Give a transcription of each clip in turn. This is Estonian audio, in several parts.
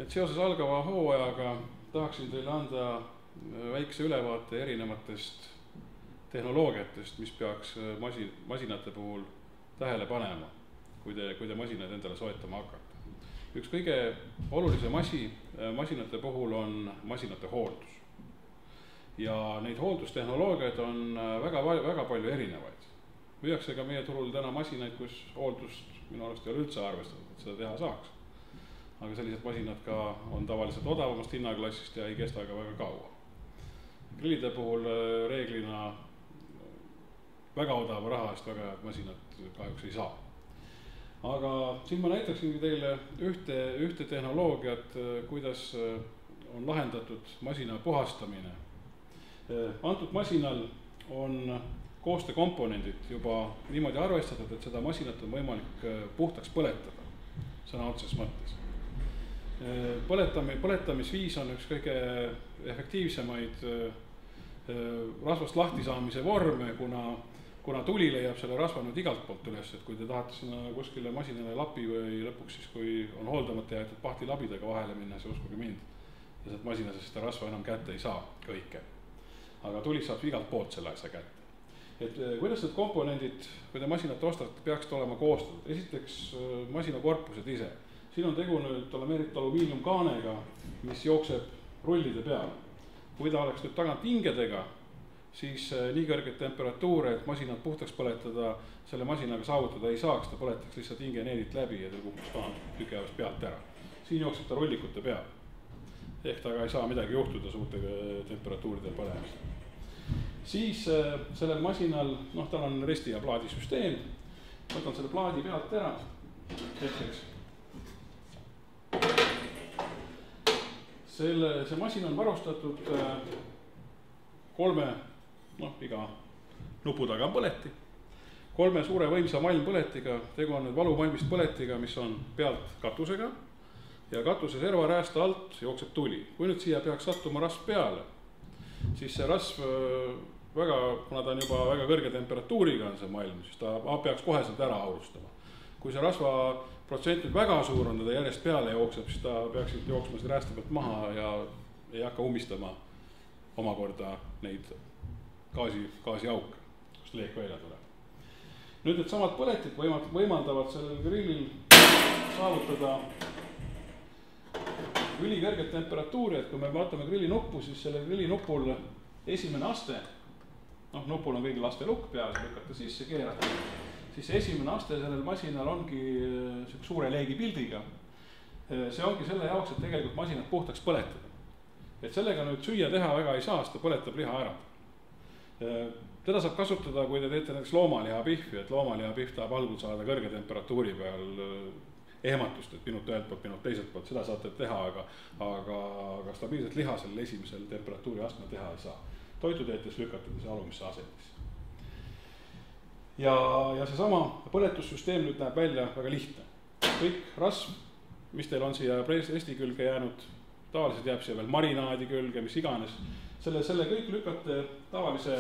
Et seoses algava hooajaga tahaksin teile anda väikse ülevaate erinevatest tehnoloogiatest, mis peaks masinate puhul tähele panema, kui te masinaid endale soetama hakkate. Üks kõige olulisem asi masinate puhul on masinate hooldus. Ja neid hooldustehnoloogiaid on väga palju erinevaid. Müüakse ka meie turul täna masinaid, kus hooldust minu arust ei ole üldse arvestatud, et seda teha saaks. Aga sellised masinad ka on tavaliselt odavamast hinnaklassist ja ei kesta ka väga kaua. Grillide puhul reeglina väga odava raha eest väga head masinad kahjuks ei saa. Aga siin ma näitaksingi teile ühte tehnoloogiat, kuidas on lahendatud masina puhastamine. Antud masinal on koostöökomponendid juba niimoodi arvestatud, et seda masinat on võimalik puhtaks põletada, sõna otseses mõttes. Põletamisviis on üks kõige efektiivsemaid rasvast lahtisaamise vorme, kuna tuli leiab selle rasva nüüd igalt poolt üles, et kui te tahate sinna kuskile masinale lapi või lõpuks siis, kui on hooldamata jäetud pahti labidega vahele minna, see uskuge mind, ja sealt masinas seda rasva enam kätte ei saa kõike. Aga tuli saab igalt poolt selle asja kätte. Et kuidas need komponendid, kui te masinat ostate, peaksid olema koostatud? Esiteks masina korpused ise. Siin on tegu nüüd lameeritud alumiiniumkaanega, mis jookseb rullide peale. Kui ta oleks nüüd tagant hingedega, siis nii kõrget temperatuure, et masinat puhtaks põletada, selle masinaga saavutada ei saaks, ta põletaks lihtsalt hingeneedit läbi ja ta kukuks ka tükjavast pealt ära. Siin jookseb ta rullikute peal. Ehk taga ei saa midagi juhtuda suurte temperatuuride põlemist. Siis sellel masinal, tal on resti ja plaadi süsteem. Võtan selle plaadi pealt ära. Hetkeks. See masin on varustatud 3, iga nupu taga on põleti. 3 suure võimsa malmpõletiga, tegu on nüüd valumalmist põletiga, mis on pealt katusega. Ja katuse servaräästa alt jookseb tuli. Kui nüüd siia peaks sattuma rasv peale, siis see rasv kuna ta on juba väga kõrge temperatuuriga on see malm, siis ta peaks koheselt ära aurustama. Kui see rasva protsent nüüd väga suur on, ta järjest peale jookseb, siis ta peaks jooksma seda räästa pealt maha ja ei hakka ummistama omakorda neid gaasiauke, kust leek välja tuleb. Nüüd need samad põletid võimaldavad sellel grillil saavutada ülikõrget temperatuuri, et kui me vaatame grillinuppu, siis selle grillinupul esimene aste, nupul on kõigil aste lukk peal, lükata sisse, keerata, siis esimene aste sellel masinal ongi suure leegi pildiga. See ongi selle jaoks, et tegelikult masinat puhtaks põletada. Et sellega nüüd süüa teha väga ei saa, sest ta põletab liha ära. Teda saab kasutada, kui te teete näiteks loomalihapihvi, et loomalihapihv tahab algul saada kõrge temperatuuri peal ehmatust, et minut ühelt poolt, minut teiselt poolt, seda saate teha, aga stabiilselt liha sellel esimesel temperatuuri astmel teha ei saa. Toitu teetes lükatada see alumisse asendisse. Ja seesama põletussüsteem nüüd näeb välja väga lihtne. Kõik rasv, mis teil on siia resti külge jäänud, tavaliselt jääb siia veel marinaadi külge, mis iganes, selle kõik lükate tavalise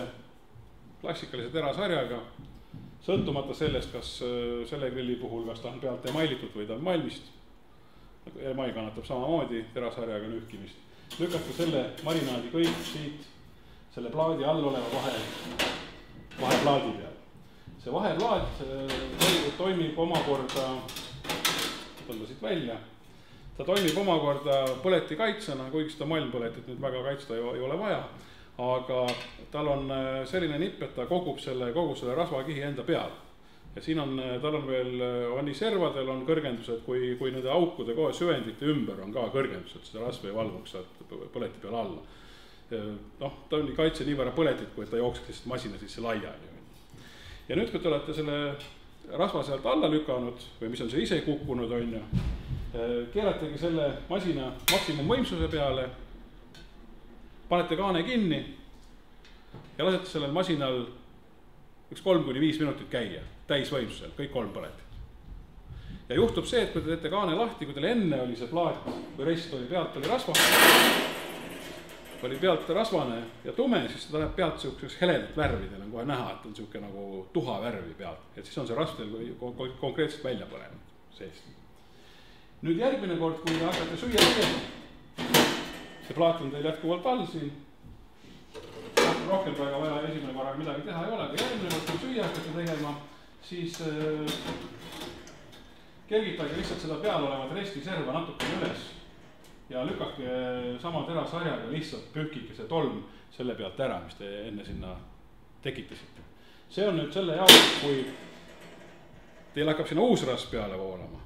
klassikalise terasarjaga, sõltumata sellest, kas selle grilli puhul, kas ta on pealt emailitud või ta on malmist. Email kannatab samamoodi terasarjaga nühkimist. Lükata selle marinaadi kõik siit selle plaadi all oleva vaheplaadi peal. See vaheplaad toimib omakorda, võtan ta siit välja, ta toimib omakorda põleti kaitsena, kuigi seda malmpõletit nüüd väga kaitsta ei ole vaja. Aga tal on selline nipp, et ta kogu selle rasvakihi enda peal. Ja siin tal on veel, nii servadel on kõrgendused, kui nende aukude kohe süvendite ümber on ka kõrgendused, seda rasva ei valvuks põleti peal alla. Ta on nii kaitse nii võrra põletit, kui ta jookseks lihtsalt masina sisse laiali. Ja nüüd, kui te olete selle rasva sealt alla lükanud, või mis on see ise kukkunud, keerategi selle masina maksimumvõimsuse peale, panete kaane kinni ja lasete sellel masinal 3-5 minutit käia, täisvõimsusel, kõik 3 põletit. Ja juhtub see, et kui te teete kaane lahti, kui teil enne oli see plaat, kui rest oli pealt, oli pealt rasvane ja tume, siis ta läheb pealt selliseks heledat värvi, teil on kohe näha, et on selline nagu tuha värvi pealt, et siis on see rasv teil konkreetselt välja põlenud seest. Nüüd järgmine kord, kui hakkate süüa tegema, see plaat on teil jätkuvalt all siin, rohkem väga vaja esimene korraga midagi teha ei ole, aga järgmine kord, kui süüa hakkate tegema, siis kergitage lihtsalt seda peal olevat restiserva natuke üles ja lükake sama terasarjaga lihtsalt pühkike see tolm selle pealt ära, mis te enne sinna tekitasite. See on nüüd selle jaoks, kui teil hakkab sinna uus rasv peale voolama,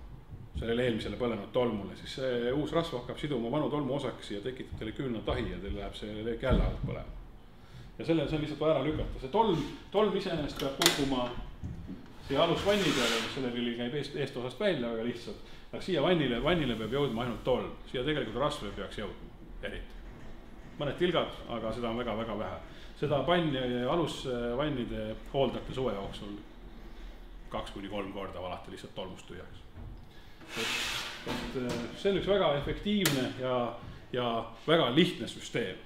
sellele eelmisele põlenud tolmule, siis see uus rasv hakkab siduma vanu tolmu osaks ja tekitab teile küünatahi ja teil läheb see leek jälle alt põlema. Ja selle on lihtsalt vaja ära lükata. See tolm iseenesest peab kukkuma siia alusvanni peale, selle lüli käib eest osast välja väga lihtsalt. Aga siia vannile peab jõudma ainult tolm. Siia tegelikult rasv ei peaks jõudma, eriti. Mõned tilgad, aga seda on väga-väga vähe. Seda alusvannide hooldate suve jooksul 2-3 korda valate lihtsalt tolmust tühjaks. See on üks väga efektiivne ja väga lihtne süsteem.